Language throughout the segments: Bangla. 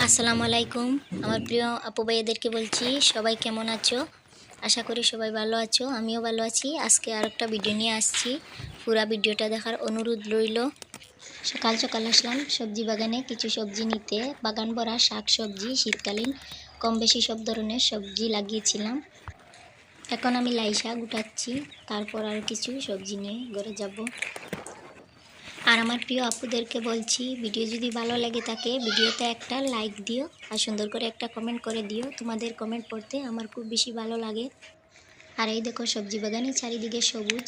আসসালামু আলাইকুম। আমার প্রিয় আপু ভাইয়াদেরকে বলছি, সবাই কেমন আছো? আশা করি সবাই ভালো আছো, আমিও ভালো আছি। আজকে আরেকটা ভিডিও নিয়ে আসছি, পুরা ভিডিওটা দেখার অনুরোধ রইল। সকাল সকাল আসলাম সবজি বাগানে কিছু সবজি নিতে। বাগান ভরা শাক সবজি, শীতকালীন কম বেশি সব ধরনের সবজি লাগিয়েছিলাম। এখন আমি লাই শাক উঠাচ্ছি, তারপর আর কিছু সবজি নিয়ে ঘরে যাব। আর আমার প্রিয় আপুদেরকে বলছি, ভিডিও যদি ভালো লেগে থাকে ভিডিওতে একটা লাইক দিও আর সুন্দর করে একটা কমেন্ট করে দিও। তোমাদের কমেন্ট পড়তে আমার খুব বেশি ভালো লাগে। আর এই দেখো সবজি বাগানে চারিদিকে সবুজ,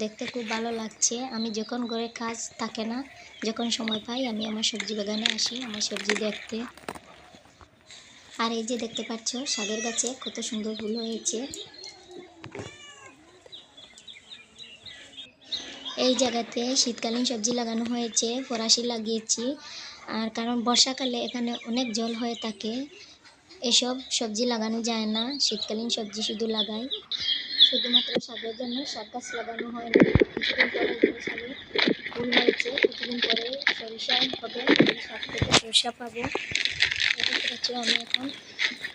দেখতে খুব ভালো লাগছে। আমি যখন ঘরে কাজ থাকে না, যখন সময় পাই আমি আমার সবজি বাগানে আসি আমার সবজি দেখতে। আর এই যে দেখতে পাচ্ছ শাকের গাছে কত সুন্দর ফুল হয়েছে। এই জায়গাতে শীতকালীন সবজি লাগানো হয়েছে, ফরাসি লাগিয়েছি। আর কারণ বর্ষাকালে এখানে অনেক জল হয়ে থাকে, এসব সবজি লাগানো যায় না। শীতকালীন সবজি শুধু লাগাই, শুধুমাত্র শাকের জন্য শাক গাছ লাগানো হয় না। কিছুদিন পরে এখানে শাকে ফুল হয়েছে, কিছুদিন পরে সরিষা হবে, এই শাক থেকে সরিষা পাবো। দেখতে পাচ্ছ আমি এখন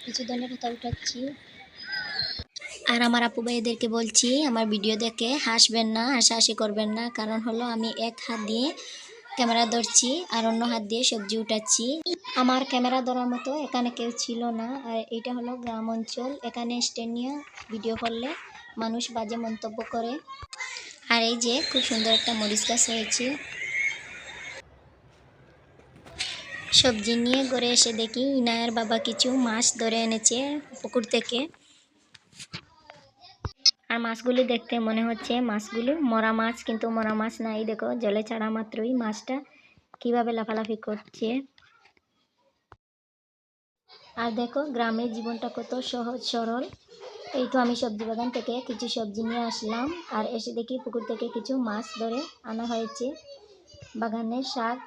কিছু ধনে পাতা উঠাচ্ছি। আর আমার আপু ভাইদেরকে বলছি, আমার ভিডিও দেখে হাসবেন না, হাসাহাসি করবেন না। কারণ হলো আমি এক হাত দিয়ে ক্যামেরা ধরছি আর অন্য হাত দিয়ে সবজি উঠাচ্ছি। আমার ক্যামেরা ধরার মতো এখানে কেউ ছিল না। আর এটা হলো গ্রাম অঞ্চল, এখানে স্ট্যান্ড নিয়ে ভিডিও করলে মানুষ বাজে মন্তব্য করে। আর এই যে খুব সুন্দর একটা মরিচ গাছ হয়েছে। সবজি নিয়ে ঘরে এসে দেখি ইনায়ের বাবা কিছু মাছ ধরে এনেছে পুকুর থেকে। আর মাছগুলি দেখতে মনে হচ্ছে মাছগুলি মরা মাছ, কিন্তু মরা মাছ না। এই দেখো জলে ছাড়া মাত্রই মাছটা কিভাবে লাফালাফি করছে। আর দেখো গ্রামের জীবনটা কত সহজ সরল। এই তো আমি সবজি বাগান থেকে কিছু সবজি নিয়ে আসলাম, আর এসে দেখি পুকুর থেকে কিছু মাছ ধরে আনা হয়েছে। বাগানের শাক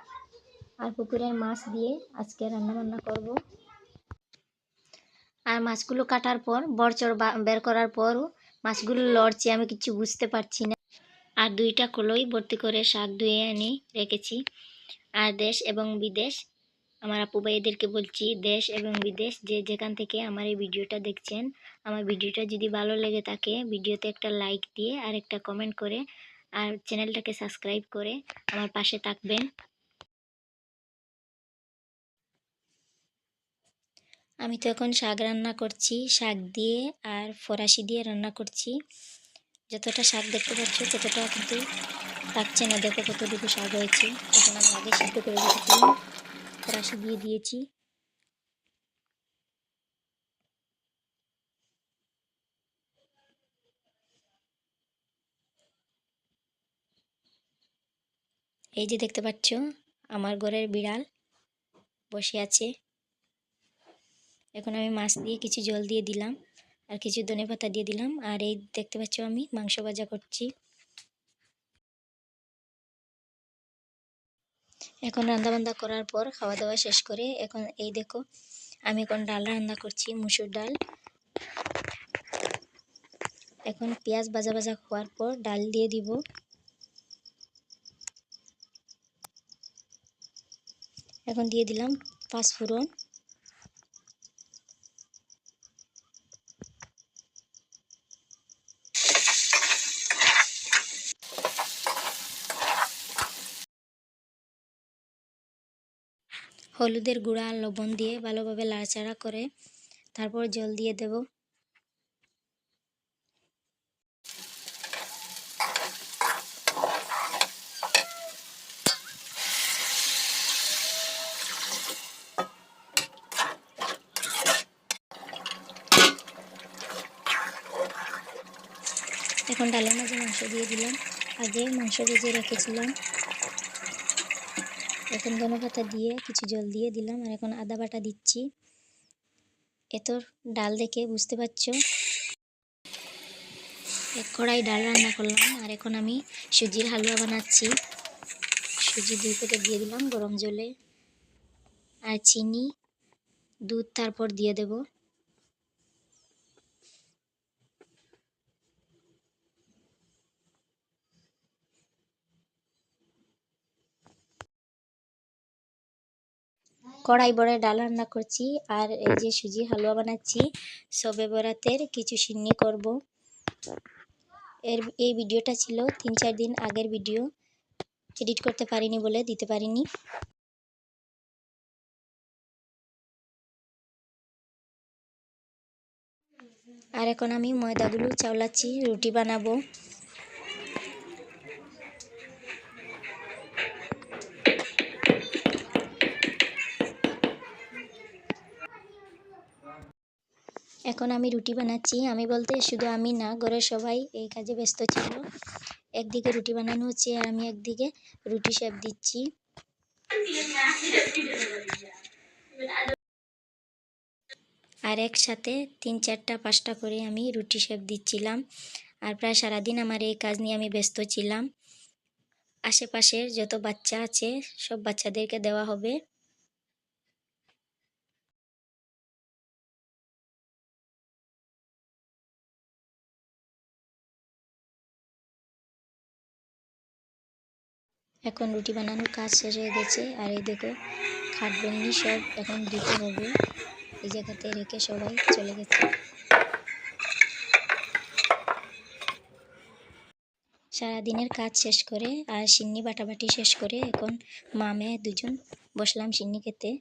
আর পুকুরের মাছ দিয়ে আজকে রান্না বান্না করব। আর মাছগুলো কাটার পর বরচর বের করার পরও মাছগুলো লড়ছে, আমি কিছু বুঝতে পারছি না। আর দুইটা কলই ভর্তি করে শাক ধুয়ে এনে রেখেছি। আর দেশ এবং বিদেশ আমার আপু ভাইদেরকে বলছি, দেশ এবং বিদেশ যে যেখান থেকে আমার এই ভিডিওটা দেখছেন, আমার ভিডিওটা যদি ভালো লেগে থাকে ভিডিওতে একটা লাইক দিয়ে আর একটা কমেন্ট করে আর চ্যানেলটাকে সাবস্ক্রাইব করে আমার পাশে থাকবেন। আমি তো এখন শাক রান্না করছি, শাক দিয়ে আর ফরাসি দিয়ে রান্না করছি। যতটা শাক দেখতে পাচ্ছ ততটা কিন্তু লাগছে না, দেখো কতটুকু শাক হয়েছে। এখন আমি আগে সিদ্ধ করে রেখেছিলাম, ফরাসি দিয়ে দিয়েছি। এই যে দেখতে পাচ্ছ আমার ঘরের বিড়াল বসে আছে। এখন আমি মাছ দিয়ে কিছু জল দিয়ে দিলাম আর কিছু ধনেপাতা দিয়ে দিলাম। আর এই দেখতে পাচ্ছ আমি মাংস ভাজা করছি। এখন রান্নাবান্না করার পর খাওয়া দাওয়া শেষ করে এখন এই দেখো আমি এখন ডাল রান্না করছি, মুসুর ডাল। এখন পেঁয়াজ ভাজা ভাজা হওয়ার পর ডাল দিয়ে দিব। এখন দিয়ে দিলাম পাঁচফোড়ন। হলুদের গুঁড়া আর লবণ দিয়ে ভালোভাবে নাড়াচাড়া করে তারপর জল দিয়ে দেব। এখন ডালের মাঝে মাংস দিয়ে দিলাম, আগে মাংস ভেজে রেখেছিলাম। এখন ধনেপাতা দিয়ে কিছু জল দিয়ে দিলাম আর এখন আদা বাটা দিচ্ছি। এত ডাল দেখে বুঝতে পারছো এক কড়াই ডাল রান্না করলাম। আর এখন আমি সুজির হালুয়া বানাচ্ছি। সুজি 2 প্যাকেট দিয়ে দিলাম গরম জলে, আর চিনি দুধ তারপর দিয়ে দেব। কড়াই বড়ায় ডাল রান্না করছি আর এই যে সুজি হালুয়া বানাচ্ছি। শবে বরাতের কিছু সিন্নি করব। এই ভিডিওটা ছিল 3-4 দিন আগের ভিডিও, এডিট করতে পারিনি বলে দিতে পারিনি। আর এখন আমি ময়দাগুলো চাওলাচ্ছি, রুটি বানাবো। এখন আমি রুটি বানাচ্ছি। আমি বলতে শুধু আমি না, ঘরের সবাই এই কাজে ব্যস্ত ছিল। একদিকে রুটি বানানো হচ্ছে আর আমি একদিকে রুটি শেপ দিচ্ছি। আর একসাথে 3-4টা-5টা করে আমি রুটি শেপ দিচ্ছিলাম। আর প্রায় সারাদিন আমার এই কাজ নিয়ে আমি ব্যস্ত ছিলাম। আশেপাশের যত বাচ্চা আছে সব বাচ্চাদেরকে দেওয়া হবে। এখন রুটি বানানোর কাজ শেষ হয়ে গেছে। আর এই দেখো খাট বন্দি সব এখন দিতে হবে। এই জায়গাতে রেখে সবাই চলে গেছে। সারাদিনের কাজ শেষ করে আর সিন্নি বাটাবাটি শেষ করে এখন মা মেয়ে দুজন বসলাম সিন্নি খেতে।